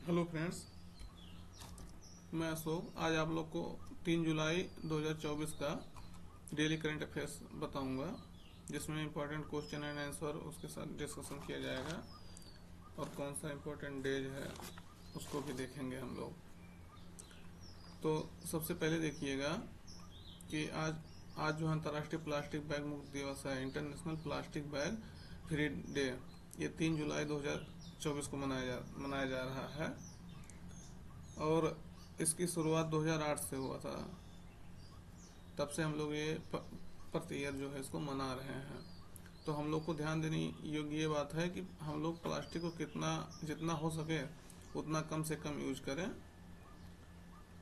Hello friends, मैं अशोक। आज आप लोग को 3 जुलाई 2024 का डेली करंट अफेयर्स बताऊंगा, जिसमें इम्पोर्टेंट क्वेश्चन एंड आंसर उसके साथ डिस्कशन किया जाएगा और कौन सा इम्पोर्टेंट डेज है उसको भी देखेंगे हम लोग। तो सबसे पहले देखिएगा कि आज जो अंतर्राष्ट्रीय प्लास्टिक बैग मुक्त दिवस है, international plastic bag free day. ये 3 जुलाई 2024 को मनाया जा रहा है और इसकी शुरुआत 2008 से हुआ था। तब से हम लोग ये प्रति ईयर जो है इसको मना रहे हैं। तो हम लोग को ध्यान देने योग्य ये बात है कि हम लोग प्लास्टिक को जितना हो सके उतना कम से कम यूज करें,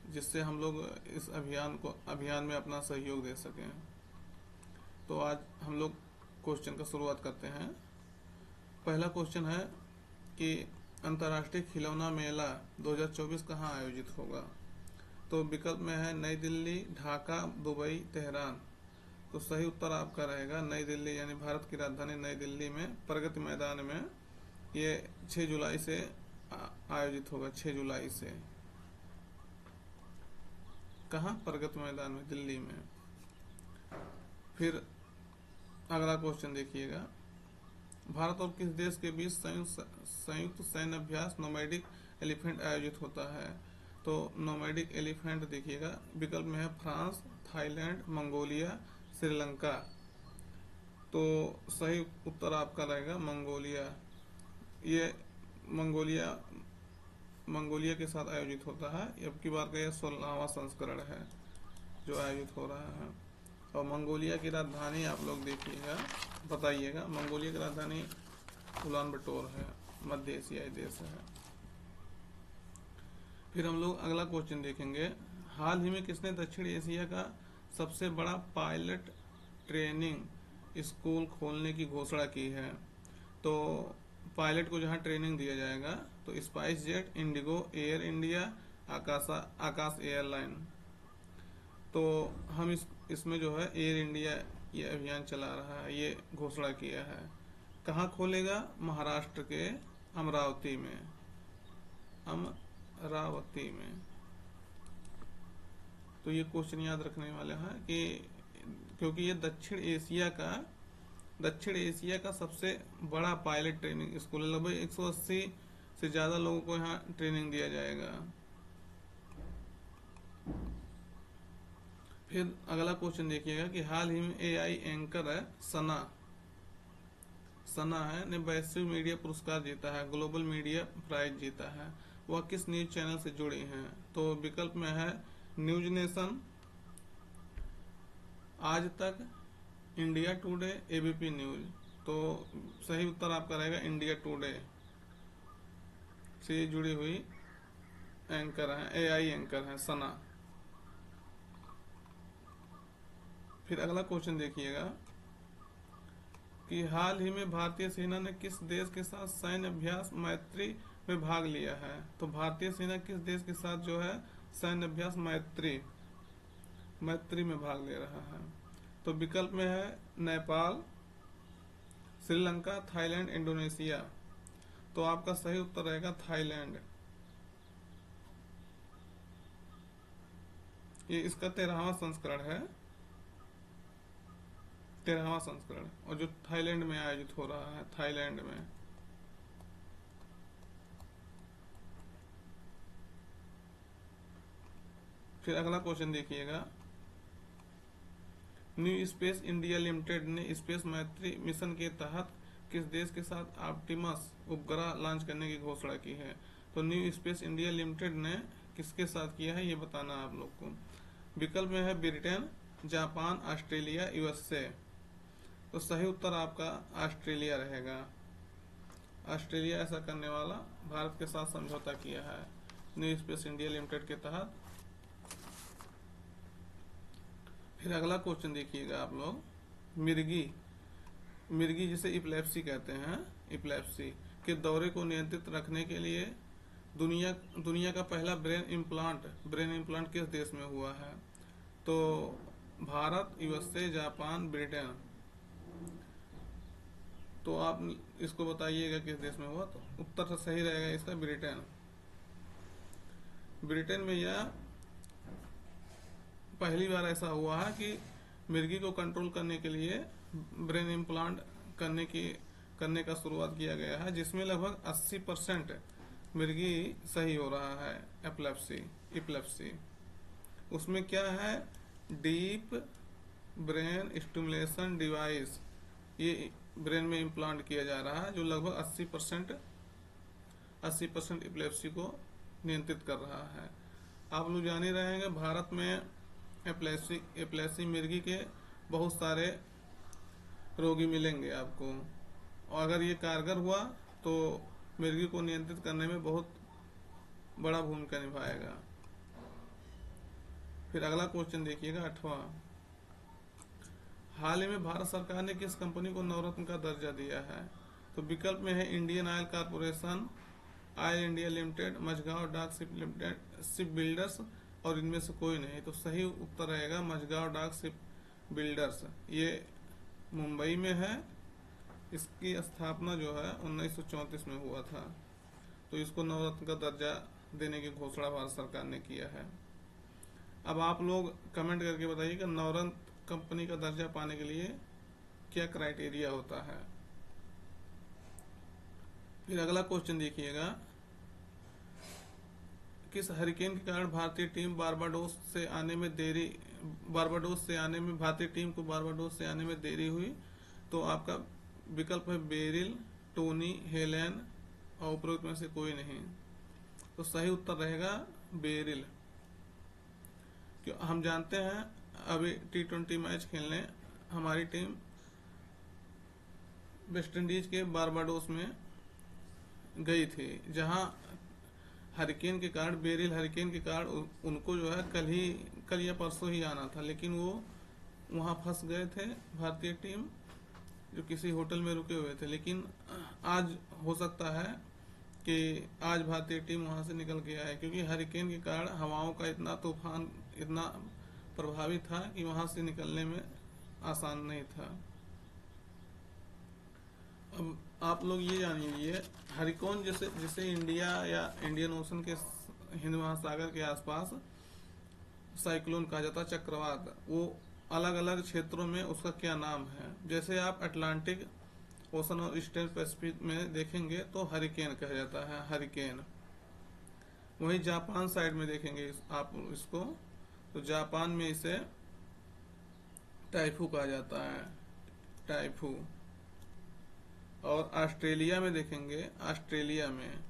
जिससे हम लोग इस अभियान में अपना सहयोग दे सकें। तो आज हम लोग क्वेश्चन का शुरुआत करते हैं। पहला क्वेश्चन है कि अंतर्राष्ट्रीय खिलौना मेला 2024 कहाँ आयोजित होगा। तो विकल्प में है नई दिल्ली, ढाका, दुबई, तेहरान। तो सही उत्तर आपका रहेगा नई दिल्ली, यानी भारत की राजधानी नई दिल्ली में प्रगति मैदान में ये 6 जुलाई से आयोजित होगा। 6 जुलाई से कहाँ? प्रगति मैदान में, दिल्ली में। फिर अगला क्वेश्चन देखिएगा, भारत और किस देश के बीच संयुक्त सैन्य अभ्यास नोमैडिक एलिफेंट आयोजित होता है। तो नोमैडिक एलिफेंट देखिएगा, विकल्प में है फ्रांस, थाईलैंड, मंगोलिया, श्रीलंका। तो सही उत्तर आपका रहेगा मंगोलिया। ये मंगोलिया के साथ आयोजित होता है। अब की बार का यह 16वां संस्करण है जो आयोजित हो रहा है। और मंगोलिया की राजधानी आप लोग देखिएगा, बताइएगा। मंगोलिया की राजधानी उलान बटोर है, मध्य एशियाई देश है। फिर हम लोग अगला क्वेश्चन देखेंगे, हाल ही में किसने दक्षिण एशिया का सबसे बड़ा पायलट ट्रेनिंग स्कूल खोलने की घोषणा की है। तो पायलट को जहां ट्रेनिंग दिया जाएगा तो स्पाइस जेट, इंडिगो, एयर इंडिया, आकाश एयरलाइन। तो हम इसमें जो है एयर इंडिया ये अभियान चला रहा है, ये घोषणा किया है। कहाँ खोलेगा? महाराष्ट्र के अमरावती में। अमरावती में। तो ये क्वेश्चन याद रखने वाले हैं कि क्योंकि ये दक्षिण एशिया का सबसे बड़ा पायलट ट्रेनिंग स्कूल है। लगभग 180 से ज्यादा लोगों को यहाँ ट्रेनिंग दिया जाएगा। फिर अगला क्वेश्चन देखिएगा कि हाल ही में एआई एंकर है सना है ने वैश्विक मीडिया पुरस्कार जीता है, ग्लोबल मीडिया प्राइज जीता है। वह किस न्यूज चैनल से जुड़ी हैं। तो विकल्प में है न्यूज नेशन, आज तक, इंडिया टुडे, एबीपी न्यूज। तो सही उत्तर आपका रहेगा इंडिया टुडे से जुड़ी हुई एंकर है, एआई एंकर है सना। फिर अगला क्वेश्चन देखिएगा कि हाल ही में भारतीय सेना ने किस देश के साथ सैन्य अभ्यास मैत्री में भाग लिया है। तो भारतीय सेना किस देश के साथ जो है सैन्य अभ्यास मैत्री में भाग ले रहा है। तो विकल्प में है नेपाल, श्रीलंका, थाईलैंड, इंडोनेशिया। तो आपका सही उत्तर रहेगा थाईलैंड। ये इसका 13वां संस्करण है, 13वां संस्करण, और जो थाईलैंड में आयोजित हो रहा है, थाईलैंड में। फिर अगला क्वेश्चन देखिएगा, न्यू स्पेस इंडिया लिमिटेड ने स्पेस मैत्री मिशन के तहत किस देश के साथ ऑप्टिमस उपग्रह लॉन्च करने की घोषणा की है। तो न्यू स्पेस इंडिया लिमिटेड ने किसके साथ किया है ये बताना आप लोग को। विकल्प में है ब्रिटेन, जापान, ऑस्ट्रेलिया, यूएसए। तो सही उत्तर आपका ऑस्ट्रेलिया रहेगा। ऑस्ट्रेलिया ऐसा करने वाला भारत के साथ समझौता किया है न्यू स्पेस इंडिया लिमिटेड के तहत। फिर अगला क्वेश्चन देखिएगा आप लोग, मिर्गी जिसे इपिलेप्सी कहते हैं, इपिलेप्सी के दौरे को नियंत्रित रखने के लिए दुनिया का पहला ब्रेन इम्प्लांट किस देश में हुआ है। तो भारत, यूएसए, जापान, ब्रिटेन। तो आप इसको बताइएगा किस देश में हुआ। तो उत्तर सही रहेगा इसका ब्रिटेन। ब्रिटेन में यह पहली बार ऐसा हुआ है कि मिर्गी को कंट्रोल करने के लिए ब्रेन इम्प्लांट करने का शुरुआत किया गया है, जिसमें लगभग 80% मिर्गी सही हो रहा है। एपिलेप्सी उसमें क्या है, डीप ब्रेन स्टिमुलेशन डिवाइस ये ब्रेन में इम्प्लांट किया जा रहा है, जो लगभग 80% एपिलेप्सी को नियंत्रित कर रहा है। आप लोग जान ही रहे हैं, भारत में एपिलेप्सी मिर्गी के बहुत सारे रोगी मिलेंगे आपको, और अगर ये कारगर हुआ तो मिर्गी को नियंत्रित करने में बहुत बड़ा भूमिका निभाएगा। फिर अगला क्वेश्चन देखिएगा 8वां। हाल ही में भारत सरकार ने किस कंपनी को नवरत्न का दर्जा दिया है? तो विकल्प में है Indian Oil Corporation, Oil India Limited, Mazagon Dock ship builders, और इनमें से कोई नहीं। तो सही उत्तर रहेगा मझगांव डाक शिप बिल्डर्स। ये मुंबई में है। इसकी स्थापना जो है 1934 में हुआ था। तो इसको नवरत्न का दर्जा देने की घोषणा भारत सरकार ने किया है। अब आप लोग कमेंट करके बताइए कि नवरत्न कंपनी का दर्जा पाने के लिए क्या क्राइटेरिया होता है। फिर अगला क्वेश्चन देखिएगा, किस हरिकेन के कारण भारतीय टीम बारबाडोस से आने में भारतीय टीम को बारबाडोस से आने में देरी हुई? तो आपका विकल्प है बेरिल, टोनी, हेलेन, और उपरोक्त में से कोई नहीं। तो सही उत्तर रहेगा बेरिल। क्यों हम जानते हैं, अभी T20 मैच खेलने हमारी टीम वेस्ट इंडीज के बारबाडोस में गई थी, जहां बेरिल हरिकेन के कारण उनको जो है कल या परसों ही आना था, लेकिन वो वहां फंस गए थे भारतीय टीम, जो किसी होटल में रुके हुए थे। लेकिन आज हो सकता है कि आज भारतीय टीम वहां से निकल के आए, क्योंकि हरिकेन के कारण हवाओं का तूफान इतना प्रभावी था कि वहां से निकलने में आसान नहीं था। अब आप लोग ये जान लीजिए, हरिकेन जिसे इंडिया या इंडियन ओशन के हिंद महासागर के आसपास साइक्लोन कहा जाता है, चक्रवात, वो अलग अलग क्षेत्रों में उसका क्या नाम है। जैसे आप अटलांटिक ओशन और ईस्टर्न पैसिफिक में देखेंगे तो हरिकेन कहा जाता है, हरिकेन। वहीं जापान साइड में देखेंगे आप इसको, तो जापान में इसे टाइफू कहा जाता है, टाइफू। और ऑस्ट्रेलिया में देखेंगे, ऑस्ट्रेलिया में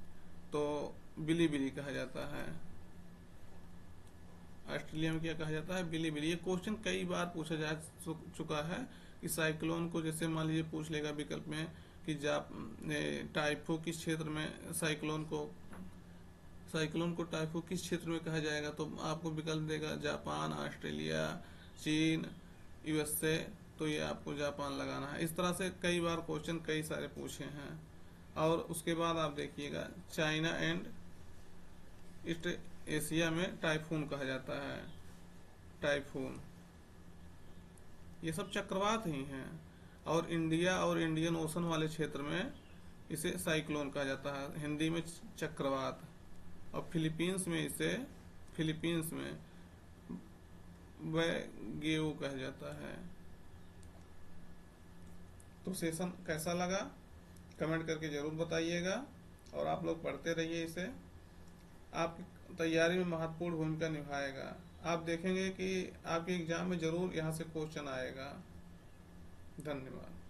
तो बिलीबिली कहा जाता है। ऑस्ट्रेलिया में क्या कहा जाता है? बिलीबिली। ये क्वेश्चन कई बार पूछा जा चुका है कि साइक्लोन को, जैसे मान लीजिए पूछ लेगा विकल्प में कि टाइफू किस क्षेत्र में साइक्लोन को टाइफू किस क्षेत्र में कहा जाएगा, तो आपको विकल्प देगा जापान, ऑस्ट्रेलिया, चीन, यूएसए। तो ये आपको जापान लगाना है। इस तरह से कई बार क्वेश्चन कई सारे पूछे हैं। और उसके बाद आप देखिएगा, चाइना एंड ईस्ट एशिया में टाइफून कहा जाता है, टाइफून। ये सब चक्रवात ही हैं। और इंडिया और इंडियन ओशन वाले क्षेत्र में इसे साइक्लोन कहा जाता है, हिंदी में चक्रवात। और फिलीपींस में वैगेऊ कहा जाता है। तो सेशन कैसा लगा कमेंट करके जरूर बताइएगा, और आप लोग पढ़ते रहिए इसे। आपकी तैयारी में महत्वपूर्ण भूमिका निभाएगा। आप देखेंगे कि आपके एग्जाम में जरूर यहाँ से क्वेश्चन आएगा। धन्यवाद।